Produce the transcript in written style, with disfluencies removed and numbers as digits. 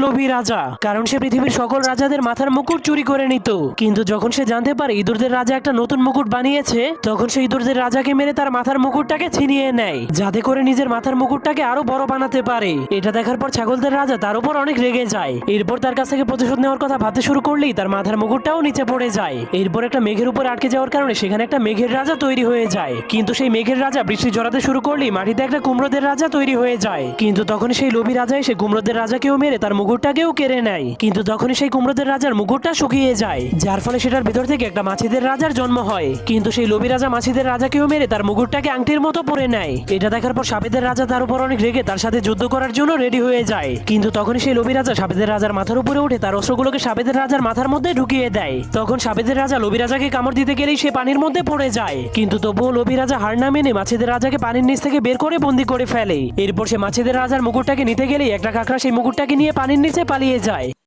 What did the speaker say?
লোভী রাজা, কারণ সে পৃথিবীর সকল রাজাদের মাথার মুকুট চুরি করে নিত। কিন্তু যখন সে জানতে পারে ইঁদুরদের রাজা একটা নতুন মুকুট বানিয়েছে, তখন সে ইঁদুরদের রাজাকে মেরে তার মাথার মুকুটটাকে ছিনিয়ে নেয়, যাতে করে নিজের মাথার মুকুটটাকে আরো বড় বানাতে পারে। এটা দেখার পর ছাগলদের রাজা তার উপর অনেক রেগে যায়। এরপর তার কাছ থেকে প্রতিশোধ নেওয়ার কথা ভাবতে শুরু করলেই তার মাথার মুকুটটাও নিচে পড়ে যায়। এরপর একটা মেঘের উপর আটকে যাওয়ার কারণে সেখানে একটা মেঘের রাজা তৈরি হয়ে যায়। কিন্তু সেই মেঘের রাজা বৃষ্টি জড়াতে শুরু করলেই মাটিতে একটা কুমড়োদের রাজা তৈরি হয়ে যায়। কিন্তু তখন সেই লোভী রাজা এসে কুমড়োদের রাজাকেও মেরে তার মুকুটটাকেও কেড়ে নেয়। কিন্তু তখনই সেই কুমড়োদের রাজার মুকুটটা শুকিয়ে যায়, যার ফলে সেটার ভিতর থেকে একটা মাছিদের রাজার জন্ম হয়। কিন্তু সেই লোভী রাজা মাছিদের রাজাকেও মেরে তার মুকুটটাকে আংটির মতো পরে নেয়। এটা দেখার পর সাপেদের রাজা তার উপর অনেক রেগে তার সাথে যুদ্ধ করার জন্য রেডি হয়ে যায়। কিন্তু তখনই সেই লোভী রাজা সাপেদের রাজার মাথার উপরে উঠে তার অস্ত্রগুলোকে সাপেদের রাজার মাথার মধ্যে ঢুকিয়ে দেয়। তখন সাপেদের রাজা লোভী রাজাকে কামড় দিতে গেলেই সে পানির মধ্যে পড়ে যায়। কিন্তু তবুও লোভী রাজা হার না মেনে মাছিদের রাজাকে পানির নিচ থেকে বের করে বন্দি করে ফেলে। এরপর সে মাছিদের রাজার মুকুটটাকে নিতে গেলেই একটা কাঁকড়া সেই মুকুটটাকে নিয়ে পানির নিচে পালিয়ে যায়।